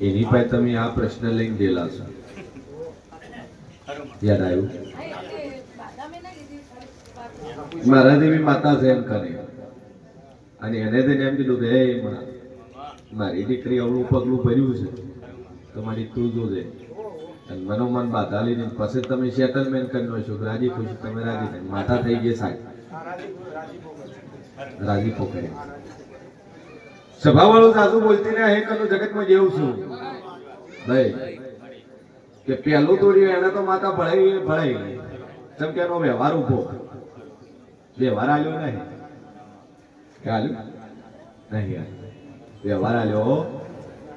એની પાસે તમે આ પ્રશ્ન લઈને ગયેલા છો. યાદ આવ્યું? મારા દેવી માતા છે એમ કરે અને એને તેને એમ કીધું કે મારી દીકરી અવળું પગલું ભર્યું છે તમારી તું જોજે અને મનોમન બાધા લઈને પછી તમે સેટલમેન્ટ કરી લો છો રાજી ખુશી તમે રાજી થઈ માતા થઈ ગઈ સાહેબ રાજી પોખરે સભા વાળું સાસુ બોલતી ને હે કનું જગતમાં જેવું છું ભાઈ કે પહેલું તોડ્યું એને તો માતા ભળાઈ જેમ કે એનો વ્યવહાર ઉભો વ્યવહાર આલ્યો નહીં કે આલ્યો નહીં વ્યવહાર આલ્યો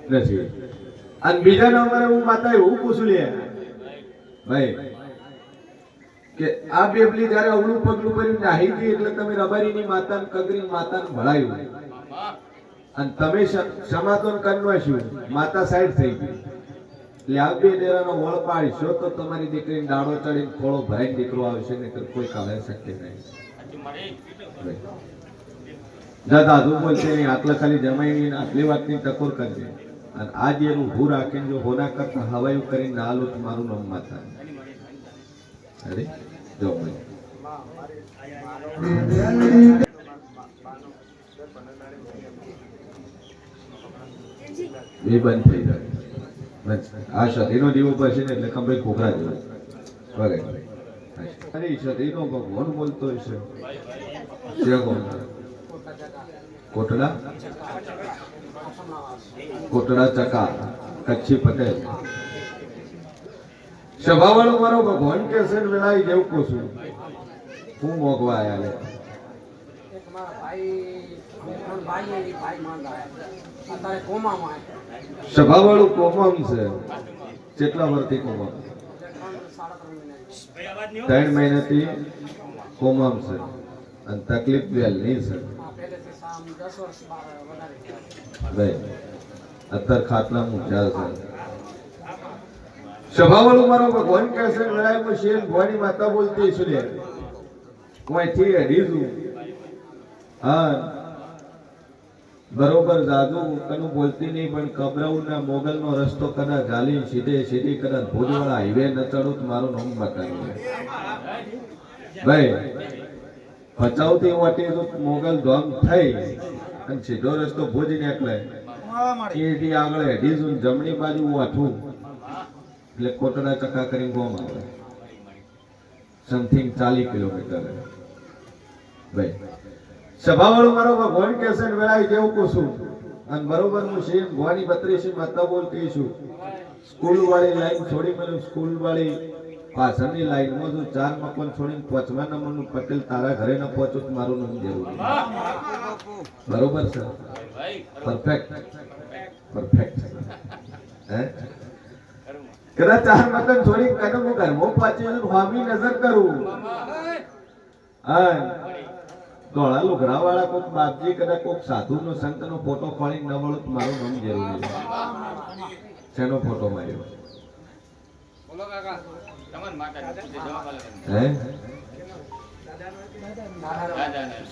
નથી. અને બીજા નંબરે હું માતા એવું પૂછું લે ભાઈ કે આ બેબલી જયારે અવળું પગલું ભર્યું નાહી ગઈ એટલે તમે રબારીની માતાને કગરી માતાને ભળાયું અને તમે સમાધાન કરવાનું માતા સાઈડ થઈ ગઈ એટલે આ બે ડેરાનો વળ પાડશો તો તમારી દીકરીને દાડો ચડીને ખોળો ભરાઈને દીકરો આવશે ને કોઈ કાલે શક્ય નહીં. દાદુ બોલશે નહીં આટલા ખાલી જમાઈ આટલી વાતની ટકોર કરજે અને આ જે એનું ભૂ રાખીને જો હોના કરતા હવાયું કરીને ના લો મારું નામ માતા અરે જો એ બંધ થઈ જાય આ શરીરનો દીવો પડશે ને એટલે કંઈ ખોખરા જેવો વગેરે. અરે શરીરનો ભગવાન બોલતો હશે કોટડા કોટડા ચકા કચ્છી પટેલ સભા વાળો મારો ભગવાન કે છે વેલાઈ જેવું પૂછું હું મોગવા આયા સભા વાળું કોમમ છે કેટલા વર્ષથી કોમમ 3 મહિનાથી કોમમ છે અને તકલીફ વહેલી છે ભાઈ અત્યારે ખાટલા મૂક્યા છે. સભા વાળું મારો ભગવાન કહે છે લડાઈમાં શેર ભવાની માતા બોલતી છું લે કોઈથી અડીશું હા બરોબર જાદુ કનું બોલતી નહીં પણ કબરાઉના મોગલનો રસ્તો કદાચ ગાલી સીધે કદાચ ભુજવાળા હાઈવે ન ચડું તો મારું નામ બતાવી ભાઈ ભચાઉથી વાટી મોગલ ધામ થઈ અને સીધો રસ્તો ભુજ નીકળે એથી આગળ હેડીશું જમણી બાજુ વાઠું એટલે કોટડા ચકા કરીને ગોમ આવે સમથિંગ 40 કિલોમીટર ભાઈ. સભા વાળું મારો ભગવાન કે છે વેળાઈ જેવું પૂછું અને બરોબર હું શેમ ભવાની 32 માતા બોલતી છું સ્કૂલ વાળી લાઈન છોડી મને સ્કૂલ વાળી પાછળની લાઈનમાં જો 4 મકાન છોડીને 5મા નંબરનું પટેલ તારા ઘરે ન પહોંચું તો મારું નામ જરૂરી બરોબર છે પરફેક્ટ હે કદાચ 4 મકાન છોડી કદમ હું ઘરમાં પાછી સ્વામી નજર કરું હા ધોળા લુગડા વાળા કોઈક બાપજી કદાચ કોઈક સાધુ નો સંત નો ફોટો ખોલી ન વળો મારું નામ જરૂરી છે. શેનો ફોટો માર્યો હે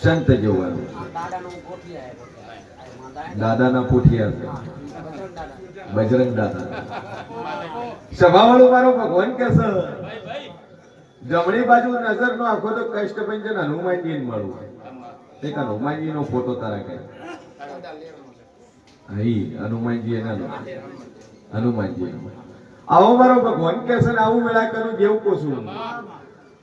સંત જોવાનું દાદાના પોઠિયા બજરંગ દાદા. સભા વાળું મારો ભગવાન કે છે જમણી બાજુ નજર નો આખો તો કષ્ટભંજન હનુમાનજી મળવું એક હનુમાનજી નો ફોટો તારા કે હનુમાનજી એના હનુમાનજી આવો મારો ભગવાન કે છે આવું વેળા કરું જેવું પૂછું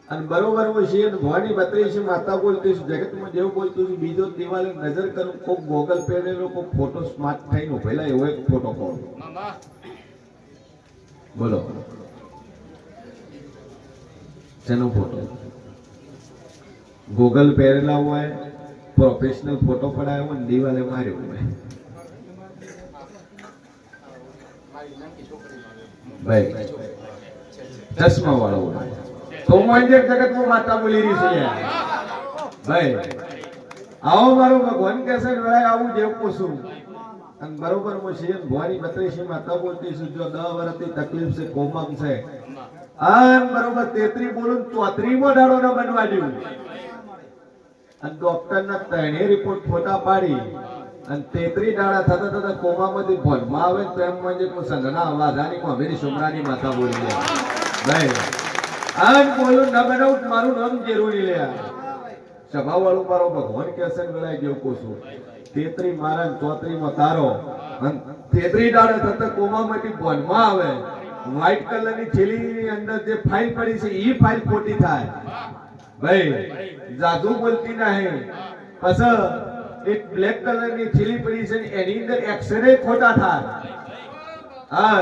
અને બરોબર હું શેર ભવાની 32 માતા બોલતી છું જગતમાં જેવું બોલતું છું બીજો દિવાલે નજર કરું કોક ગોગલ પહેરેલો કોક ફોટો સ્માર્ટ થઈને પહેલા એવો એક ફોટો પાડો બોલો જેનો ફોટો ગોગલ પહેરેલા હોય પ્રોફેશનલ ફોટો પડાયો હોય દિવાલે માર્યો હોય ભાઈ ચશ્મા વાળો હોય તો મંજર જગતમાં માતા બોલી રહી છે ભાઈ. આવો મારો ભગવાન કે છે વેળાએ આવું જેવું પૂછું અને બરોબર હું શેર ભવાની 32 માતા બોલતી છું જો 10 વર્ષથી તકલીફ છે કોમમ છે આમ બરોબર 33 બોલું 34મો દાડો ન બનવા દઉં અને ડોક્ટર ના 3 રિપોર્ટ ફોટા પાડી અને 33 દાડા થતા થતા કોમામાંથી ભણમાં આવે તો એમ म्हणजे કોઈ સંઘના અવાજાની કોમેરી સુમરાની માથા બોલી લે ભાઈ આન બોલું ન બનાવું મારું નામ જરૂરી લે સભા વાળું મારો ભગવાન કેસન ગળાઈ ગયો કોશું 33 મારા 34 માં તારો અને 33 દાડા થતા કોમામાંથી ભણમાં આવે વ્હાઈટ કલરની થેલીની અંદર જે ફાઇલ પડી છે એ ફાઇલ ખોટી થાય ભાઈ જાદુ બોલતી નહીં પછી એક બ્લેક કલરની થેલી પડી છે એની અંદર એક્સરે ખોટા થાય હા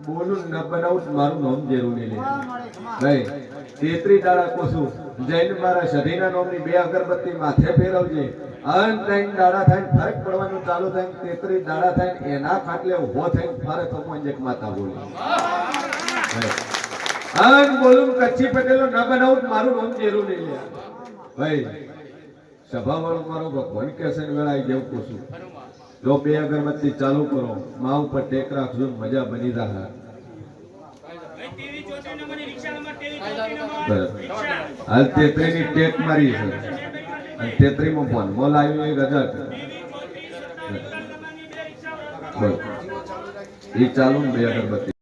બોલું ન બનાવું મારું નામ જરૂરી લે ભાઈ 33 દાડા કોશું જૈન મારા શરીરના નામની 2 અગરબત્તી માથે ફેરવજે અન 3 દાડા થઈને ફરક પડવાનું ચાલુ થાય 33 દાડા થઈને એના ખાટલે ઉભો થઈને ફરે તો મંજક માતા બોલી અન બોલું કચ્છી પટેલો ન બનાવું મારું નામ જરૂરી લે ભાઈ સભા વાળો મારો ભગવાન કેસન વેળાઈ જેવું કોશું જો 2 અગરબત્તી ચાલુ કરો મા ઉપર ટેક રાખજો મજા બની રહે હાલ 33 ની ટેક મારી છે અને 33 માં ફોન મોલ આવ્યો એક હજાર એ ચાલુ 2 અગરબત્તી